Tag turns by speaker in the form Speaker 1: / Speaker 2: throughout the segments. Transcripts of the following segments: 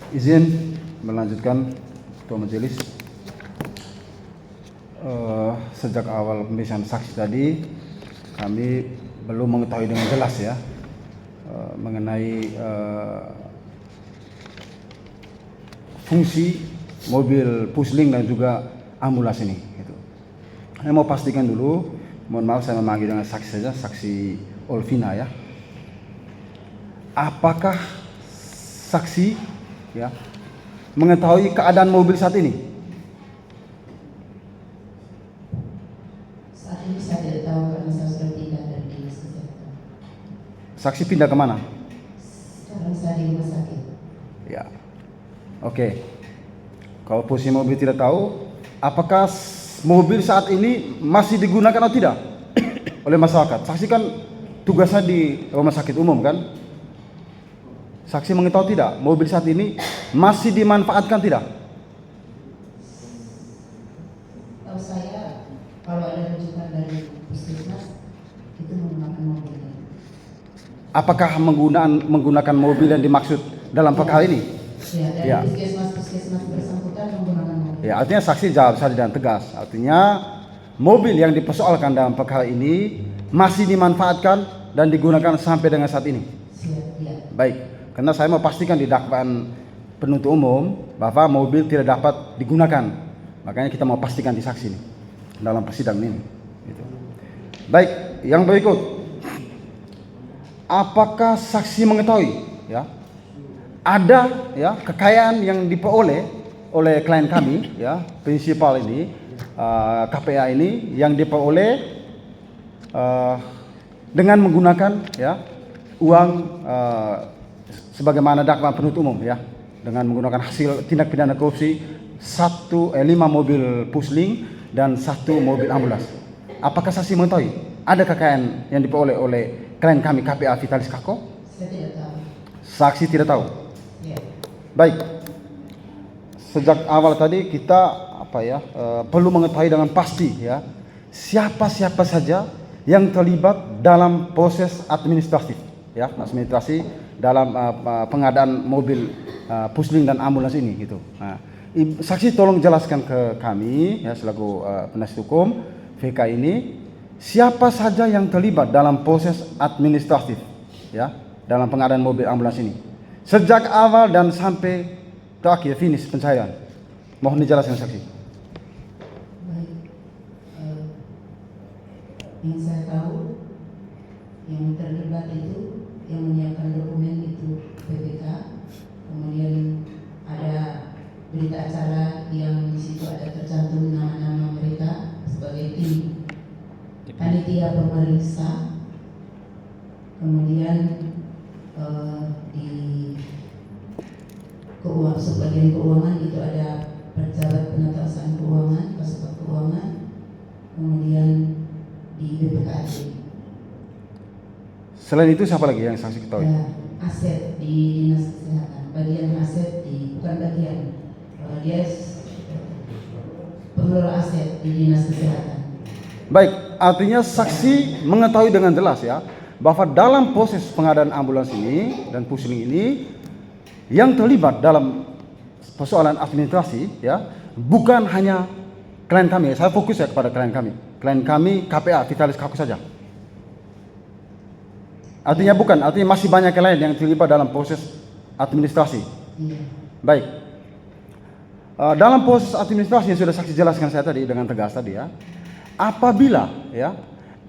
Speaker 1: Izin melanjutkan Ketua Majelis. Sejak awal pemeriksaan saksi tadi, kami belum mengetahui dengan jelas ya mengenai fungsi mobil pusling dan juga ambulans ini. Gitu. Saya mau pastikan dulu, mohon maaf saya memanggil dengan saksi saja, saksi Olvina ya. Apakah saksi ya mengetahui keadaan mobil saat ini?
Speaker 2: Saat ini saya tidak tahu karena saya sudah pindah dari dinas kesehatan.
Speaker 1: Saksi pindah kemana?
Speaker 2: Sekarang saya di rumah sakit.
Speaker 1: Ya, oke. Kalau posisi mobil tidak tahu, apakah mobil saat ini masih digunakan atau tidak oleh masyarakat? Saksi kan tugasnya di rumah sakit umum kan? Saksi mengetahui tidak mobil saat ini masih dimanfaatkan tidak?
Speaker 2: Tahu saya kalau ada rujukan dari puskesmas itu menggunakan mobilnya.
Speaker 1: Apakah menggunakan mobil yang dimaksud dalam perkara ini?
Speaker 2: Ya, dari
Speaker 1: Ya.
Speaker 2: puskesmas bersangkutan menggunakan mobil.
Speaker 1: Ya, artinya saksi jawab sadar dan tegas. Artinya mobil yang dipersoalkan dalam perkara ini masih dimanfaatkan dan digunakan sampai dengan saat ini.
Speaker 2: Siap, ya.
Speaker 1: Baik, karena saya mau pastikan di dakwaan penuntut umum bahwa mobil tidak dapat digunakan. Makanya kita mau pastikan di saksi ini dalam persidangan ini. Gitu. Baik, yang berikut. Apakah saksi mengetahui ya ada ya kekayaan yang diperoleh oleh klien kami ya prinsipal ini KPA ini yang diperoleh dengan menggunakan ya uang sebagaimana dakwaan penuntut umum ya dengan menggunakan hasil tindak pidana korupsi 5 mobil pusling dan 1 mobil ambulans. Apakah saksi mengetahui ada kekayaan yang diperoleh oleh klien kami KPA Vitalis Kako?
Speaker 2: Saya tidak tahu.
Speaker 1: Saksi tidak tahu.
Speaker 2: Ya.
Speaker 1: Baik. Sejak awal tadi kita perlu mengetahui dengan pasti ya siapa-siapa saja yang terlibat dalam proses administratif ya administrasi dalam pengadaan mobil pusling dan ambulans ini gitu. Nah, saksi tolong jelaskan ke kami ya selaku penasihat hukum VK ini siapa saja yang terlibat dalam proses administratif ya dalam pengadaan mobil ambulans ini sejak awal dan sampai terakhir finish pencairan. Mohon dijelaskan saksi.
Speaker 2: Baik. Yang saya tahu yang terlibat itu yang menyiapkan dokumen itu PPK, kemudian ada berita acara yang di situ ada tercantum nama-nama mereka sebagai tim panitia pemeriksa, kemudian di sebagian keuangan itu ada pejabat penatasan keuangan, Kasubag keuangan, kemudian di BPKAD.
Speaker 1: Selain itu siapa lagi yang saksi ketahui?
Speaker 2: Ya, aset di dinas kesehatan, bagian aset bukan bagian, dia pengelola aset di dinas kesehatan.
Speaker 1: Baik, artinya saksi mengetahui dengan jelas ya bahwa dalam proses pengadaan ambulans ini dan pusling ini yang terlibat dalam persoalan administrasi ya bukan hanya klien kami. Saya fokus ya kepada klien kami. Klien kami KPA Vitalis Kako saja. Artinya bukan, artinya masih banyak klien yang terlibat dalam proses administrasi.
Speaker 2: Iya.
Speaker 1: Baik. Dalam proses administrasi yang sudah saksi jelaskan saya tadi dengan tegas tadi ya. Apabila ya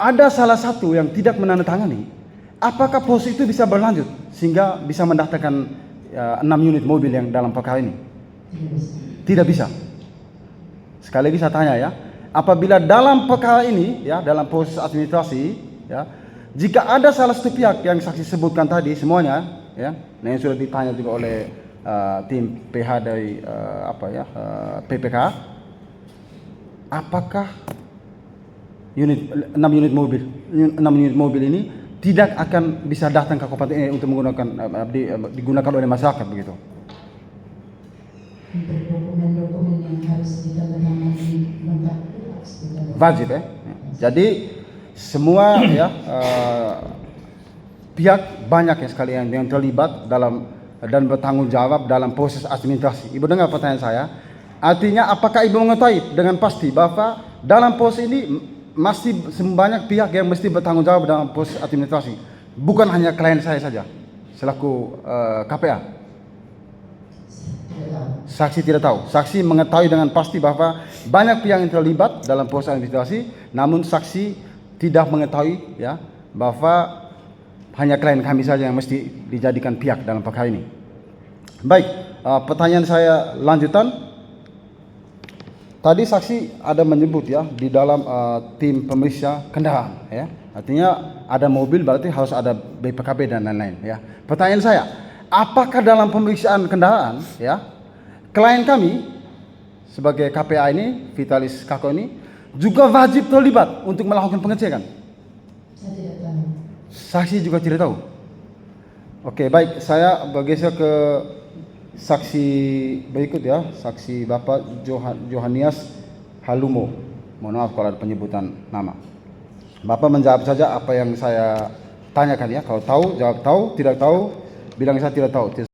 Speaker 1: ada salah satu yang tidak menandatangani, apakah proses itu bisa berlanjut sehingga bisa mendaftarkan 6 unit mobil yang dalam perkara ini? Tidak bisa. Sekali lagi saya tanya ya, apabila dalam perkara ini ya dalam proses administrasi ya, jika ada salah satu pihak yang saksi sebutkan tadi semuanya ya, yang sudah ditanya juga oleh tim PH dari PPK, apakah 6 unit mobil ini tidak akan bisa datang ke kabupaten ini untuk digunakan oleh masyarakat begitu?
Speaker 2: Untuk dokumen-dokumen yang harus ditandatangani lengkap harus ditandatangani.
Speaker 1: Wajib ya. Jadi semua ya pihak banyak ya sekali yang terlibat dalam dan bertanggung jawab dalam proses administrasi. Ibu dengar pertanyaan saya? Artinya apakah ibu mengetahui dengan pasti bahwa dalam proses ini masih banyak pihak yang mesti bertanggung jawab dalam proses administrasi, bukan hanya klien saya saja selaku KPA?
Speaker 2: Tidak tahu.
Speaker 1: Saksi tidak tahu. Saksi mengetahui dengan pasti bahwa banyak pihak yang terlibat dalam proses administrasi, namun saksi tidak mengetahui ya bahwa hanya klien kami saja yang mesti dijadikan pihak dalam perkara ini. Baik, pertanyaan saya lanjutan. Tadi saksi ada menyebut ya di dalam tim pemeriksa kendaraan ya. Artinya ada mobil berarti harus ada BPKB dan lain-lain ya. Pertanyaan saya, apakah dalam pemeriksaan kendaraan ya klien kami sebagai KPA ini, Vitalis Kako ini juga wajib terlibat untuk melakukan pengecekan?
Speaker 2: Saya tidak tahu.
Speaker 1: Saksi juga tidak tahu. Oke, baik, saya bergeser ke saksi berikut ya, saksi Bapak Johanias Halumo. Mohon maaf kalau ada penyebutan nama. Bapak menjawab saja apa yang saya tanyakan ya. Kalau tahu, jawab tahu, tidak tahu, bilang saya tidak tahu.